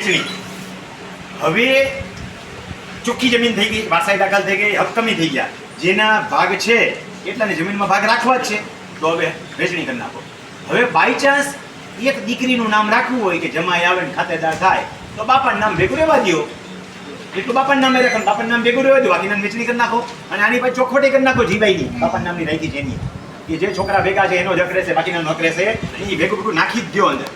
વેચણી. હવે ચોખ્ખી જમીન થઈ ગઈ, વારસાઈ દાખલ થઈ ગઈ, હક કમી થઈ ગયા. જેના ભાગ છે એટલાની જમીનમાં ભાગ રાખવા જ છે, તો હવે વેચણી કરી નાખો. હવે બાય ચાન્સ એક દીકરીનું નામ રાખવું હોય કે જમાઈ આવે ને ખાતેદાર થાય, તો બાપાનું નામ ભેગું રહેવા દો. એટલું બાપાનું નામે રાખો, બાપાનું નામ ભેગું રહેવા દો, બાકીના વેચણી કરી નાખો. અને આની પછી ચોખવટી કરી નાખો જીવાઈની, બાપાનું નામની રાખી છે એની, કે જે છોકરા ભેગા છે એનો જ હક રહેશે, બાકીના હક રહેશે એ ભેગું ભેગું નાખી જ દો અંદર.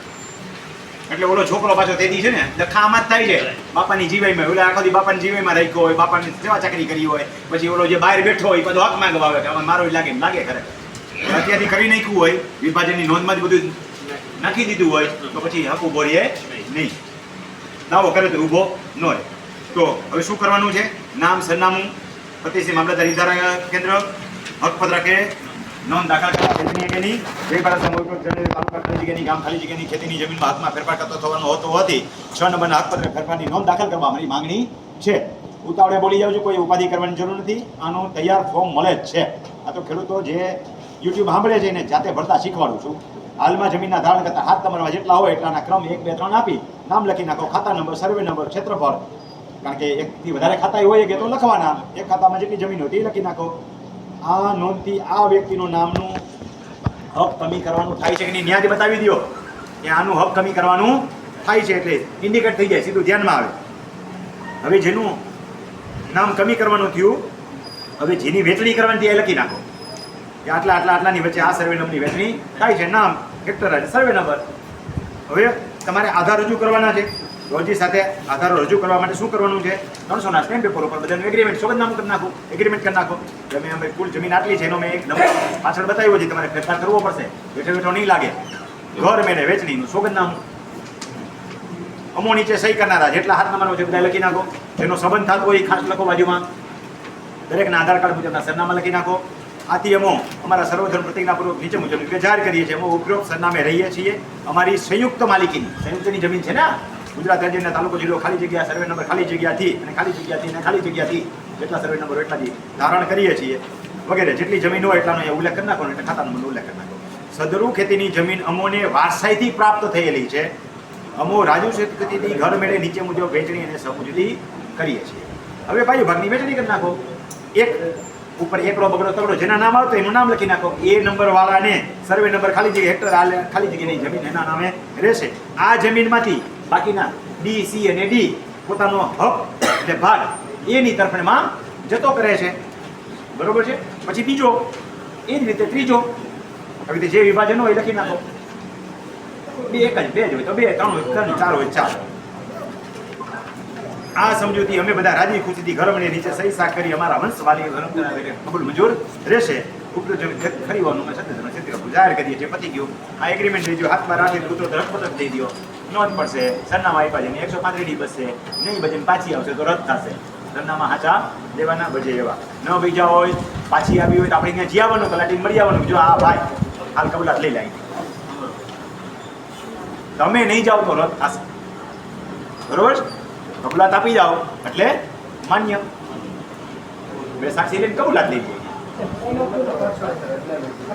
એટલે ઓલો છોકરો પાછો તેથી છે ને દખામાં જ થાય છે બાપાની જીવાઈમાં. ઓલા આખો દી બાપાની જીવાઈમાં રાખ્યો હોય, બાપાની સેવા ચાકરી કરી હોય, પછી ઓલો જે બહાર બેઠો હોય બધો હક માંગવા આવે કે મારો લાગે લાગે ખરે. અત્યારથી કરી નાખ્યું હોય, વિભાજનની નોંધમાં જ બધું નાખી દીધું હોય, તો પછી હક ઉભો રહે નહીં. દાવો કરે તો ઊભો ન રહે. તો હવે શું કરવાનું છે? નામ, સરનામું, પ્રતિષ્ઠિત મામલતદાર ધારા કેન્દ્ર, હકપત્રકે નોંધ દાખલ કરવા વેચણી અંગેની જે ભારત સામૂહિક તાલુકા ખાલી જગ્યાની, ગામ ખાલી જગ્યાની, ખેતીની જમીનમાં હકમાં ફેરફાર કરતો થવાનો હોતો હોવાથી 6 નંબરના હકપત્રક ફેરફારની નોંધ દાખલ કરવા મારી માંગણી છે. ઉતાવળે બોલી જાઉં છું, કોઈ ઉપાધિ કરવાની જરૂર નથી. આનું તૈયાર ફોર્મ મળે જ છે. આ તો ખેડૂતો જે યુટ્યુબ સાંભળે છે એને જાતે ભરતા શીખવાડું છું. હાલમાં જમીનના ધારણ કરતા હાથ તમારા જેટલા હોય એટલાના ક્રમ 1, 2, 3 આપી નામ લખી નાખો, ખાતા નંબર, સર્વે નંબર, ક્ષેત્રફળ, કારણ કે એકથી વધારે ખાતા હોય કે તો લખવાના, એક ખાતામાં જેટલી જમીન હોય તે લખી નાખો. આ નોંધથી આ વ્યક્તિનું નામનું હક કમી કરવાનું થાય છે કે નહીં ન્યાય બતાવી દો કે આનું હક કમી કરવાનું થાય છે, એટલે ઇન્ડિકેટ થઈ જાય, સીધું ધ્યાનમાં આવે. હવે જેનું નામ કમી કરવાનું થયું, હવે જેની વેચણી કરવાની એ લખી નાખો કે આટલા આટલા આટલાની વચ્ચે આ સર્વે નંબરની વેચણી થાય છે, નામ, હેક્ટર અને સર્વે નંબર. હવે તમારે આધાર રજૂ કરવાના છે. રોજી સાથે આધારો રજૂ કરવા માટે શું કરવાનું છે? 300ના સ્ટેમ્પ પેપર ઉપર બધાનું એગ્રીમેન્ટ, સોગંદનામું કરી નાખો, એગ્રીમેન્ટ કરી નાખો. તમે અમે કુલ જમીન આટલી છે એનો મેં એક નંબર પાછળ બતાવ્યો છે, તમારે ફેરફાર કરવો પડશે, બેઠો બેઠો નહીં લાગે. ઘર મેળે વેચણીનું સોગંદનામું, અમો નીચે સહી કરનારા જેટલા હાથ નંબરનો છે બધા લખી નાખો. જેનો સંબંધ થતો હોય એ ખાસ લખો બાજુમાં. દરેકના આધાર કાર્ડ મુજબના સરનામા લખી નાખો. આથી અમો અમારા સર્વધર્મ પ્રતિજ્ઞાપૂર્વક નીચે મુજબ જાહેર કરીએ છીએ. અમે ઉપરોક્ત સરનામે રહીએ છીએ. અમારી સંયુક્ત માલિકીની, સંયુક્તની જમીન છે ને, ગુજરાત રાજ્યના તાલુકો જિલ્લો ખાલી જગ્યા, સર્વે નંબર ખાલી જગ્યાથી અને ખાલી જગ્યાથી અને ખાલી જગ્યાથી જેટલા સર્વે નંબર એટલાથી ધારણ કરીએ છીએ વગેરે. જેટલી જમીન હોય એટલાનો એ ઉલ્લેખ કરી નાખો, એટલે ખાતા નંબરનો ઉલ્લેખ કરી નાખો. સદરૂ ખેતીની જમીન અમોને વારસાઈથી પ્રાપ્ત થયેલી છે. અમો રાજુ ખેતીથી ઘર મેળે નીચે મુજબ વેચણી અને સમજૂતી કરીએ છીએ. હવે ભાઈ ભાગની વેચણી કરી નાખો. એક ઉપર એકડો બગડો તગડો જેના નામ આવતો એનું નામ લખી નાખો. એ નંબર વાળાને સર્વે નંબર ખાલી જગ્યા, હેક્ટર ખાલી જગ્યાની જમીન એના નામે રહેશે. આ જમીનમાંથી બાકીના ડી, સી અને ડી પોતાનો હક એટલે ભાગ એની તરફેણમાં જતો કરે છે. બરોબર છે? પછી બીજો, એ જ રીતે ત્રીજો. હવે જે વિભાજન હોય એ લખી નાખો. બે એક જ, બે જ હોય તો 2, 3 હોય 3, 4 હોય 4. આ સમજૂતી અમે બધા રાજી ખુશીથી ઘર મને નીચે સહી સાખ કરી અમારા વંશવાલી કબૂલ મંજૂર રહેશે. ઉપરોક્ત જમીન ખરીદવાનું અમે સત્ય જાહેર કરીએ છીએ. પતી ગયું. આ એગ્રીમેન્ટ થઈ ગયું, હાથમાં રાખી ઉતરો રદપત્રક થઈ ગયો, નોંધ પડશે, સરનામા આપ્યા છે, 135 બસશે, નહીં બજે પાછી આવશે તો રદ થશે. સરનામા હાચા દેવાના બજે એવા ન બીજા હોય, પાછી આવી હોય તો આપણે અહીંયા જીવવાનું, કલાટી મળી આવવાનું. જો આ ભાઈ હાલ કબૂલાત લઈ લાવી, તમે નહીં જાઓ તો રદ થશે. બરોબર? કબૂલાત આપી જાઓ એટલે માન્ય. બે સાક્ષી લઈને કબૂલાત લઈ